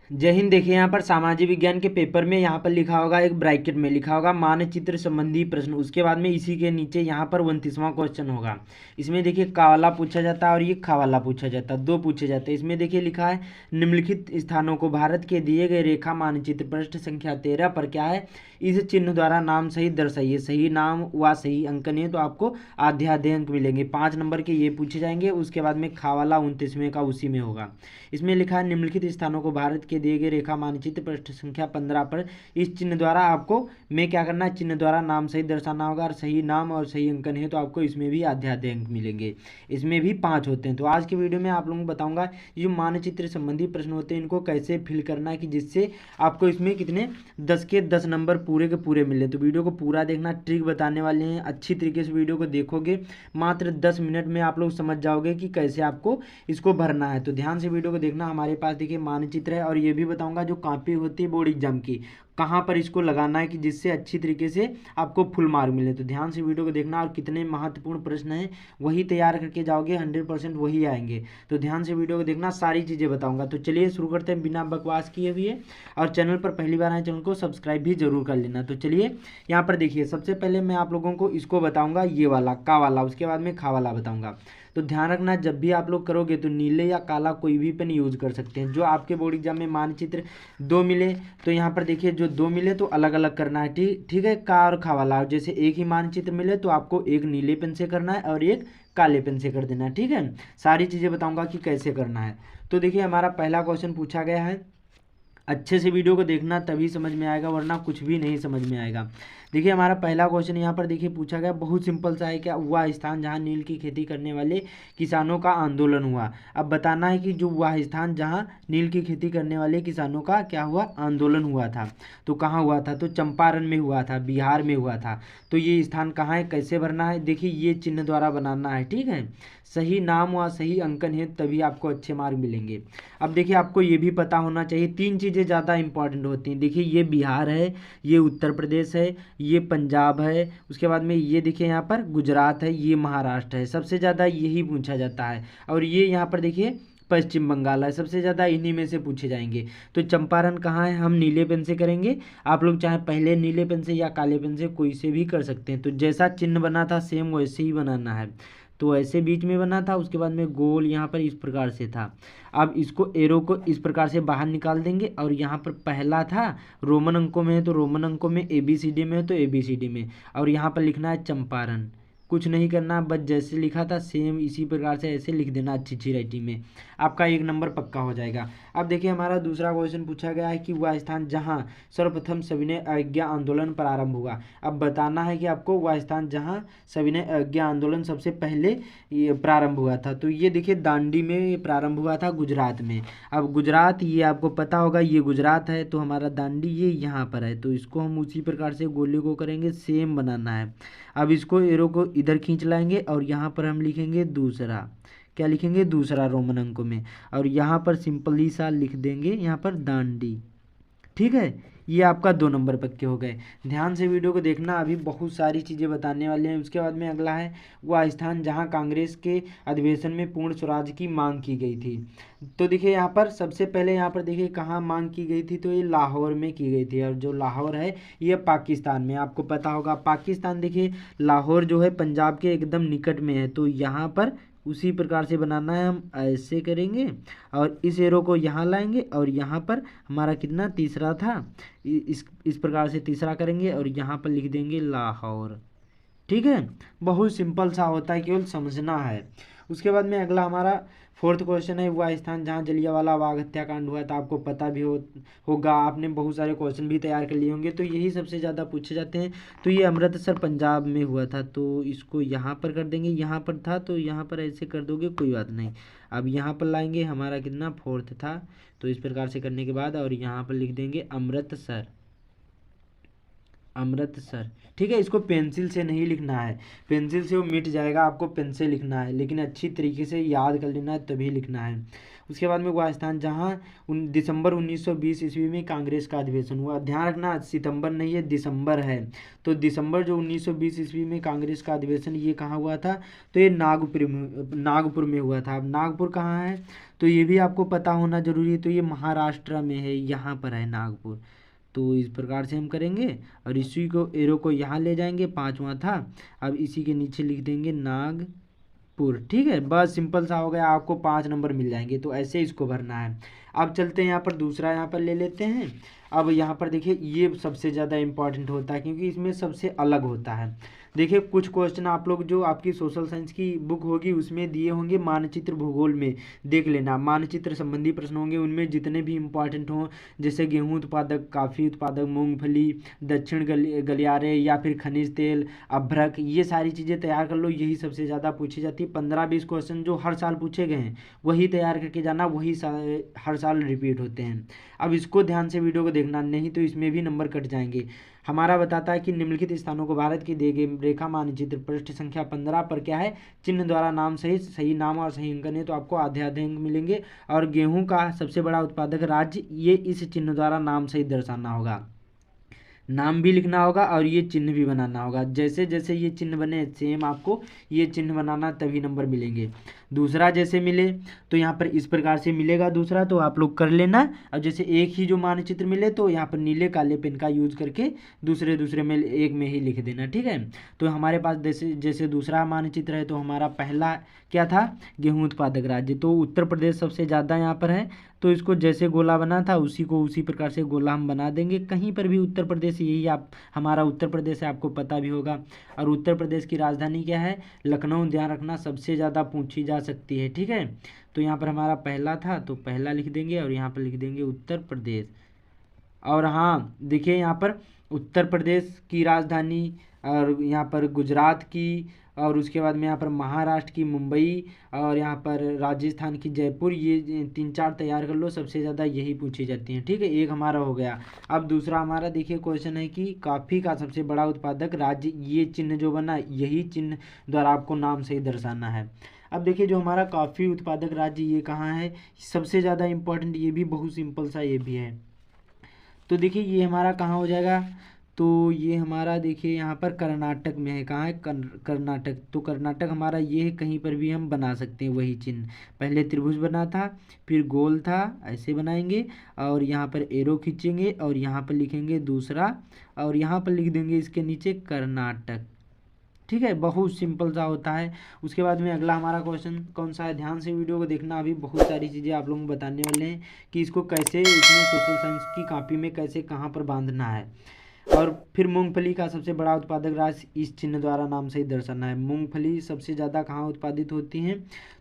जय हिंद। देखिए यहाँ पर सामाजिक विज्ञान के पेपर में यहाँ पर लिखा होगा, एक ब्रैकेट में लिखा होगा मानचित्र संबंधी प्रश्न। उसके बाद में इसी के नीचे यहाँ पर 29वां क्वेश्चन होगा। इसमें देखिए का वाला पूछा जाता है और ये खा वाला पूछा जाता है, दो पूछे जाते हैं। इसमें देखिए लिखा है निम्नलिखित स्थानों को भारत के दिए गए रेखा मानचित्र पृष्ठ संख्या 13 पर क्या है, इस चिन्ह द्वारा नाम सहित दर्शाइए। सही नाम व सही अंकन है तो आपको आधे अंक मिलेंगे। 5 नंबर के ये पूछे जाएंगे। उसके बाद में खा वाला 29वें का उसी में होगा। इसमें लिखा है निम्नलिखित स्थानों को भारत के दिए गए रेखा मानचित्र पृष्ठ संख्या 15 पर इस चिन्ह द्वारा आपको में क्या करना है, चिन्ह द्वारा नाम सहित दर्शाना होगा। और सही नाम और सही अंकन है तो आपको इसमें भी आधे अंक मिलेंगे। इसमें भी 5 होते हैं। तो आज की वीडियो में आप लोगों को बताऊंगा ये जो मानचित्र संबंधी प्रश्न होते हैं इनको कैसे फिल करना है कि जिससे आपको इसमें कितने 10 के 10 नंबर पूरे के पूरे मिले। तो वीडियो को पूरा देखना, ट्रिक बताने वाले हैं। अच्छी तरीके से वीडियो को देखोगे मात्र 10 मिनट में आप लोग समझ जाओगे कि कैसे आपको इसको भरना है। तो ध्यान से वीडियो को देखना। हमारे पास देखिए मानचित्र है और ये भी बताऊंगा जो कॉपी होती है बोर्ड एग्जाम की कहाँ पर इसको लगाना है कि जिससे अच्छी तरीके से आपको फुल मार्क मिले। तो ध्यान से वीडियो को देखना और कितने महत्वपूर्ण प्रश्न हैं वही तैयार करके जाओगे, 100% वही आएंगे। तो ध्यान से वीडियो को देखना, सारी चीज़ें बताऊंगा। तो चलिए शुरू करते हैं बिना बकवास किए हुए। और चैनल पर पहली बार आए चैनल को सब्सक्राइब भी जरूर कर लेना। तो चलिए यहाँ पर देखिए, सबसे पहले मैं आप लोगों को इसको बताऊँगा ये वाला का वाला, उसके बाद में खा वाला बताऊँगा। तो ध्यान रखना जब भी आप लोग करोगे तो नीले या काला कोई भी पेन यूज़ कर सकते हैं। जो आपके बोर्ड एग्जाम में मानचित्र 2 मिले तो यहाँ पर देखिए जो 2 मिले तो अलग अलग करना है। ठीक है, का और खा वाला। जैसे एक ही मानचित्र मिले तो आपको एक नीले पेन से करना है और एक काले पेन से कर देना है। ठीक है, सारी चीज़ें बताऊंगा कि कैसे करना है। तो देखिए हमारा पहला क्वेश्चन पूछा गया है। अच्छे से वीडियो को देखना तभी समझ में आएगा, वरना कुछ भी नहीं समझ में आएगा। देखिए हमारा पहला क्वेश्चन यहाँ पर देखिए पूछा गया, बहुत सिंपल सा है। क्या वह स्थान जहाँ नील की खेती करने वाले किसानों का आंदोलन हुआ। अब बताना है कि जो वह स्थान जहाँ नील की खेती करने वाले किसानों का क्या हुआ, आंदोलन हुआ था। तो कहाँ हुआ था, तो चंपारण में हुआ था, बिहार में हुआ था। तो ये स्थान कहाँ है, कैसे भरना है, देखिए ये चिन्ह द्वारा बनाना है। ठीक है, सही नाम व सही अंकन है तभी आपको अच्छे मार्क मिलेंगे। अब देखिए आपको ये भी पता होना चाहिए, 3 चीज़ें ज़्यादा इंपॉर्टेंट होती हैं। देखिए ये बिहार है, ये उत्तर प्रदेश है, ये पंजाब है, उसके बाद में ये देखिए यहाँ पर गुजरात है, ये महाराष्ट्र है। सबसे ज़्यादा यही पूछा जाता है। और ये यहाँ पर देखिए पश्चिम बंगाल है। सबसे ज़्यादा इन्हीं में से पूछे जाएंगे। तो चंपारण कहाँ है, हम नीले पेन से करेंगे। आप लोग चाहे पहले नीले पेन से या काले पेन से कोई से भी कर सकते हैं। तो जैसा चिन्ह बना था सेम वैसे ही बनाना है। तो ऐसे बीच में बना था, उसके बाद में गोल यहाँ पर इस प्रकार से था। अब इसको एरो को इस प्रकार से बाहर निकाल देंगे। और यहाँ पर पहला था रोमन अंकों में है तो रोमन अंकों में, ABCD में है तो ABCD में। और यहाँ पर लिखना है चंपारण। कुछ नहीं करना, बस जैसे लिखा था सेम इसी प्रकार से ऐसे लिख देना अच्छी अच्छी राइटिंग में, आपका 1 नंबर पक्का हो जाएगा। अब देखिए हमारा दूसरा क्वेश्चन पूछा गया है कि वह स्थान जहाँ सर्वप्रथम सविनय अवज्ञा आंदोलन प्रारंभ हुआ। अब बताना है कि आपको वह स्थान जहाँ सविनय अवज्ञा आंदोलन सबसे पहले ये प्रारंभ हुआ था। तो ये देखिए दांडी में ये प्रारंभ हुआ था, गुजरात में। अब गुजरात ये आपको पता होगा, ये गुजरात है तो हमारा दांडी ये यहाँ पर है। तो इसको हम उसी प्रकार से गोले को करेंगे, सेम बनाना है। अब इसको एरो को इधर खींच लाएंगे और यहाँ पर हम लिखेंगे दूसरा, क्या लिखेंगे, दूसरा रोमन अंकों में। और यहाँ पर सिंपली सा लिख देंगे यहाँ पर दांडी। ठीक है, ये आपका 2 नंबर पक्के हो गए। ध्यान से वीडियो को देखना, अभी बहुत सारी चीज़ें बताने वाले हैं। उसके बाद में अगला है वह स्थान जहां कांग्रेस के अधिवेशन में पूर्ण स्वराज की मांग की गई थी। तो देखिए यहाँ पर सबसे पहले यहाँ पर देखिए कहाँ मांग की गई थी, तो ये लाहौर में की गई थी। और जो लाहौर है ये पाकिस्तान में, आपको पता होगा पाकिस्तान। देखिए लाहौर जो है पंजाब के एकदम निकट में है। तो यहाँ पर उसी प्रकार से बनाना है, हम ऐसे करेंगे और इस एरो को यहाँ लाएंगे और यहाँ पर हमारा कितना तीसरा था, इस प्रकार से तीसरा करेंगे और यहाँ पर लिख देंगे लाहौर। ठीक है, बहुत सिंपल सा होता है, केवल समझना है। उसके बाद में अगला हमारा 4th क्वेश्चन है वह स्थान जहाँ जलियांवाला बाग हत्याकांड हुआ था। आपको पता भी होगा, आपने बहुत सारे क्वेश्चन भी तैयार कर लिए होंगे। तो यही सबसे ज़्यादा पूछे जाते हैं। तो ये अमृतसर पंजाब में हुआ था। तो इसको यहाँ पर कर देंगे, यहाँ पर था तो यहाँ पर ऐसे कर दोगे, कोई बात नहीं। अब यहाँ पर लाएंगे, हमारा कितना 4th था। तो इस प्रकार से करने के बाद और यहाँ पर लिख देंगे अमृतसर, अमृतसर। ठीक है, इसको पेंसिल से नहीं लिखना है, पेंसिल से वो मिट जाएगा, आपको पेन से लिखना है। लेकिन अच्छी तरीके से याद कर लेना है तभी लिखना है। उसके बाद में वह स्थान जहाँ दिसंबर 1920 ईस्वी में कांग्रेस का अधिवेशन हुआ। ध्यान रखना सितंबर नहीं है, दिसंबर है। तो दिसंबर जो 1920 ईस्वी में कांग्रेस का अधिवेशन ये कहाँ हुआ था, तो ये नागपुर में हुआ था। अब नागपुर कहाँ है तो ये भी आपको पता होना जरूरी है। तो ये महाराष्ट्र में है, यहाँ पर है नागपुर। तो इस प्रकार से हम करेंगे और इसी को एरो को यहाँ ले जाएंगे, पाँचवा था। अब इसी के नीचे लिख देंगे नागपुर। ठीक है, बस सिंपल सा हो गया, आपको 5 नंबर मिल जाएंगे। तो ऐसे इसको भरना है। अब चलते हैं यहाँ पर दूसरा, यहाँ पर ले लेते हैं। अब यहाँ पर देखिए ये सबसे ज़्यादा इम्पॉर्टेंट होता है क्योंकि इसमें सबसे अलग होता है। देखिए कुछ क्वेश्चन आप लोग जो आपकी सोशल साइंस की बुक होगी उसमें दिए होंगे, मानचित्र भूगोल में देख लेना, मानचित्र संबंधी प्रश्न होंगे। उनमें जितने भी इम्पॉर्टेंट हों, जैसे गेहूं उत्पादक, काफ़ी उत्पादक, मूंगफली, दक्षिण गलियारे या फिर खनिज तेल, अभ्रक, ये सारी चीज़ें तैयार कर लो। यही सबसे ज़्यादा पूछी जाती है। 15-20 क्वेश्चन जो हर साल पूछे गए हैं वही तैयार करके जाना, वही हर साल रिपीट होते हैं। अब इसको ध्यान से वीडियो को देखना, नहीं तो इसमें भी नंबर कट जाएंगे। हमारा बताता है कि निम्नलिखित स्थानों को भारत की दी गई रेखा मानचित्र पृष्ठ संख्या 15 पर क्या है, चिन्ह द्वारा नाम सहित सही नाम और सही अंकन है, तो आपको आधे आधे अंक मिलेंगे। और गेहूं का सबसे बड़ा उत्पादक राज्य, ये इस चिन्ह द्वारा नाम सहित दर्शाना होगा, नाम भी लिखना होगा और ये चिन्ह भी बनाना होगा। जैसे जैसे ये चिन्ह बने सेम आपको ये चिन्ह बनाना, तभी नंबर मिलेंगे। दूसरा जैसे मिले तो यहाँ पर इस प्रकार से मिलेगा दूसरा, तो आप लोग कर लेना। और जैसे एक ही जो मानचित्र मिले तो यहाँ पर नीले काले पेन का यूज करके दूसरे में एक में ही लिख देना। ठीक है, तो हमारे पास जैसे दूसरा मानचित्र है, तो हमारा पहला क्या था, गेहूँ उत्पादक राज्य। तो उत्तर प्रदेश सबसे ज़्यादा यहाँ पर है, तो इसको जैसे गोला बना था उसी को उसी प्रकार से गोला हम बना देंगे। कहीं पर भी उत्तर प्रदेश, यही आप हमारा उत्तर प्रदेश है, आपको पता भी होगा। और उत्तर प्रदेश की राजधानी क्या है, लखनऊ। ध्यान रखना सबसे ज़्यादा पूछी जा सकती है। ठीक है, तो यहाँ पर हमारा पहला था तो पहला लिख देंगे और यहाँ पर लिख देंगे उत्तर प्रदेश। और हाँ देखिए यहाँ पर उत्तर प्रदेश की राजधानी, और यहाँ पर गुजरात की, और उसके बाद में यहाँ पर महाराष्ट्र की मुंबई, और यहाँ पर राजस्थान की जयपुर, ये 3-4 तैयार कर लो, सबसे ज़्यादा यही पूछी जाती हैं। ठीक है, एक हमारा हो गया। अब दूसरा हमारा देखिए क्वेश्चन है कि कॉफ़ी का सबसे बड़ा उत्पादक राज्य, ये चिन्ह जो बना यही चिन्ह द्वारा आपको नाम से ही दर्शाना है। अब देखिए जो हमारा कॉफ़ी उत्पादक राज्य ये कहाँ है, सबसे ज़्यादा इम्पोर्टेंट, ये भी बहुत सिंपल सा ये भी है। तो देखिए ये हमारा कहाँ हो जाएगा, तो ये हमारा देखिए यहाँ पर कर्नाटक में है। कहाँ है, कर्नाटक। तो कर्नाटक हमारा ये है, कहीं पर भी हम बना सकते हैं वही चिन्ह। पहले त्रिभुज बना था, फिर गोल था, ऐसे बनाएंगे और यहाँ पर एरो खींचेंगे और यहाँ पर लिखेंगे दूसरा, और यहाँ पर लिख देंगे इसके नीचे कर्नाटक। ठीक है, बहुत सिंपल सा होता है। उसके बाद में अगला हमारा क्वेश्चन कौन सा है, ध्यान से वीडियो को देखना। अभी बहुत सारी चीज़ें आप लोगों को बताने वाले हैं कि इसको कैसे इसमें सोशल साइंस की कॉपी में कैसे कहाँ पर बांधना है। और फिर मूंगफली का सबसे बड़ा उत्पादक राज्य, इस चिन्ह द्वारा नाम से ही दर्शाना है। मूंगफली सबसे ज़्यादा कहाँ उत्पादित होती हैं,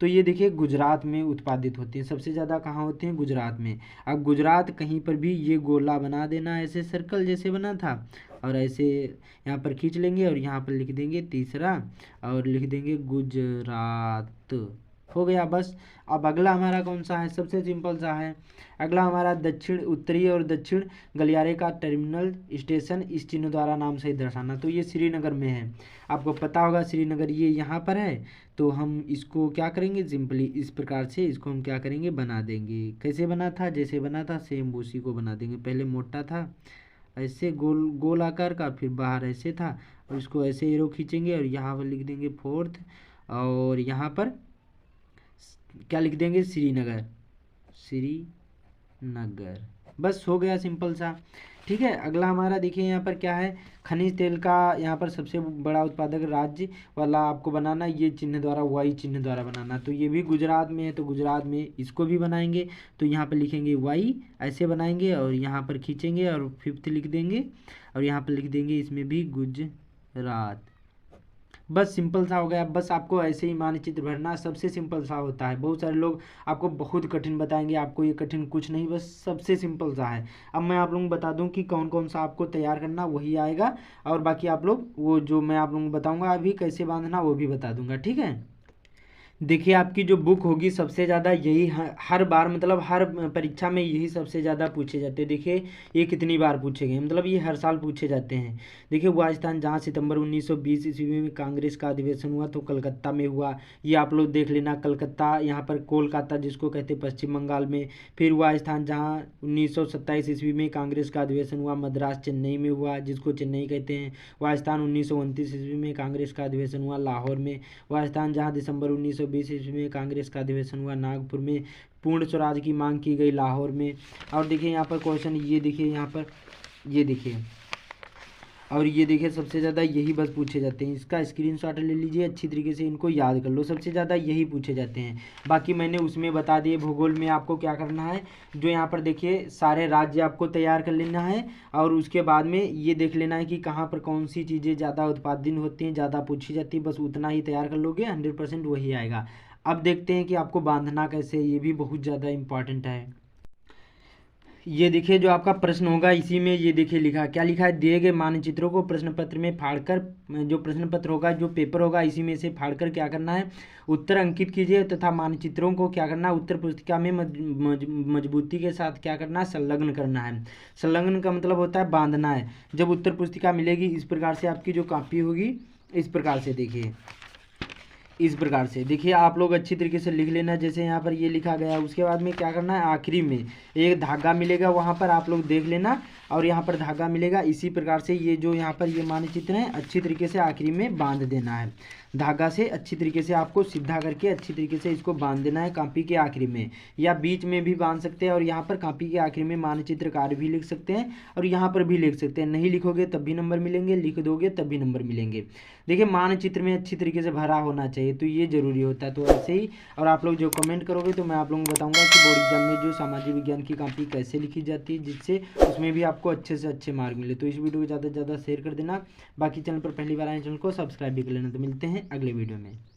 तो ये देखिए गुजरात में उत्पादित होती हैं। सबसे ज़्यादा कहाँ होती हैं, गुजरात में। अब गुजरात कहीं पर भी ये गोला बना देना, ऐसे सर्कल जैसे बना था, और ऐसे यहाँ पर खींच लेंगे और यहाँ पर लिख देंगे तीसरा और लिख देंगे गुजरात। हो गया बस। अब अगला हमारा कौन सा है, सबसे सिंपल सा है। अगला हमारा दक्षिण उत्तरी और दक्षिण गलियारे का टर्मिनल स्टेशन, इस चिन्ह द्वारा नाम से दर्शाना। तो ये श्रीनगर में है, आपको पता होगा श्रीनगर ये यहाँ पर है। तो हम इसको क्या करेंगे, सिंपली इस प्रकार से इसको हम क्या करेंगे, बना देंगे। कैसे बना था, जैसे बना था सेम उसी को बना देंगे। पहले मोटा था ऐसे गोल गोल आकार का, फिर बाहर ऐसे था, और इसको ऐसे एरो खींचेंगे और यहाँ पर लिख देंगे 4th, और यहाँ पर क्या लिख देंगे, श्रीनगर। बस हो गया सिंपल सा। ठीक है, अगला हमारा देखिए यहाँ पर क्या है, खनिज तेल का यहाँ पर सबसे बड़ा उत्पादक राज्य वाला आपको बनाना, ये चिन्ह द्वारा, वाई चिन्ह द्वारा बनाना। तो ये भी गुजरात में है, तो गुजरात में इसको भी बनाएंगे। तो यहाँ पर लिखेंगे वाई, ऐसे बनाएंगे और यहाँ पर खींचेंगे और 5th लिख देंगे और यहाँ पर लिख देंगे इसमें भी गुजरात। बस सिंपल सा हो गया। बस आपको ऐसे ही मानचित्र भरना, सबसे सिंपल सा होता है। बहुत सारे लोग आपको बहुत कठिन बताएंगे, आपको ये कठिन कुछ नहीं, बस सबसे सिंपल सा है। अब मैं आप लोगों को बता दूं कि कौन कौन सा आपको तैयार करना, वही आएगा। और बाकी आप लोग वो जो मैं आप लोगों को बताऊंगा अभी कैसे बांधना वो भी बता दूंगा। ठीक है, देखिए आपकी जो बुक होगी सबसे ज़्यादा यही हर बार मतलब हर परीक्षा में यही सबसे ज़्यादा पूछे जाते हैं। देखिए ये कितनी बार पूछे गए, मतलब ये हर साल पूछे जाते हैं। देखिए वह स्थान जहाँ सितंबर 1920 ईस्वी में कांग्रेस का अधिवेशन हुआ तो कलकत्ता में हुआ। ये आप लोग देख लेना, कलकत्ता यहाँ पर कोलकाता जिसको कहते हैं पश्चिम बंगाल में। फिर वह स्थान जहाँ 1927 ईस्वी में कांग्रेस का अधिवेशन हुआ मद्रास चेन्नई में हुआ, जिसको चेन्नई कहते हैं। वह स्थान 1929 ईस्वी में कांग्रेस का अधिवेशन हुआ लाहौर में। वह स्थान जहाँ दिसंबर 1920 ईस्वी में कांग्रेस का अधिवेशन हुआ नागपुर में। पूर्ण स्वराज की मांग की गई लाहौर में। और देखिए यहाँ पर क्वेश्चन, ये देखिए यहाँ पर, ये देखिए, और ये देखिए सबसे ज़्यादा यही बस पूछे जाते हैं। इसका स्क्रीनशॉट ले लीजिए, अच्छी तरीके से इनको याद कर लो, सबसे ज़्यादा यही पूछे जाते हैं। बाकी मैंने उसमें बता दिए। भूगोल में आपको क्या करना है, जो यहाँ पर देखिए सारे राज्य आपको तैयार कर लेना है, और उसके बाद में ये देख लेना है कि कहाँ पर कौन सी चीज़ें ज़्यादा उत्पादन होती हैं, ज़्यादा पूछी जाती है। बस उतना ही तैयार कर लोगे, 100% वही आएगा। अब देखते हैं कि आपको बांधना कैसे, ये भी बहुत ज़्यादा इम्पॉर्टेंट है। ये देखिए जो आपका प्रश्न होगा इसी में ये देखिए लिखा, क्या लिखा है, दिए गए मानचित्रों को प्रश्न पत्र में फाड़कर, जो प्रश्न पत्र होगा जो पेपर होगा इसी में से फाड़कर क्या करना है, उत्तर अंकित कीजिए तथा मानचित्रों को क्या करना है, उत्तर पुस्तिका में मजबूती के साथ क्या करना है, संलग्न करना है। संलग्न का मतलब होता है बांधना है। जब उत्तर पुस्तिका मिलेगी इस प्रकार से आपकी जो कॉपी होगी, इस प्रकार से देखिए, इस प्रकार से देखिए आप लोग अच्छी तरीके से लिख लेना जैसे यहाँ पर ये लिखा गया है। उसके बाद में क्या करना है, आखिरी में एक धागा मिलेगा, वहाँ पर आप लोग देख लेना, और यहाँ पर धागा मिलेगा। इसी प्रकार से ये जो यहाँ पर ये मानचित्र है अच्छी तरीके से आखिरी में बांध देना है धागा से। अच्छी तरीके से आपको सीधा करके अच्छी तरीके से इसको बांध देना है कॉपी के आखिरी में, या बीच में भी बांध सकते हैं, और यहाँ पर कॉपी के आखिरी में मानचित्रकार भी लिख सकते हैं, और यहाँ पर भी लिख सकते हैं। नहीं लिखोगे तब भी नंबर मिलेंगे, लिख दोगे तब भी नंबर मिलेंगे। देखिए मानचित्र में अच्छी तरीके से भरा होना चाहिए, तो ये जरूरी होता है। तो ऐसे ही, और आप लोग जो कमेंट करोगे तो मैं आप लोगों को बताऊंगा कि बोर्ड एग्जाम में जो सामाजिक विज्ञान की कॉपी कैसे लिखी जाती है, जिससे उसमें भी आपको अच्छे से अच्छे मार्क मिले। तो इस वीडियो को ज़्यादा से ज़्यादा शेयर कर देना। बाकी चैनल पर पहली बार आए चैनल को सब्सक्राइब भी कर लेना। तो मिलते हैं अगले वीडियो में।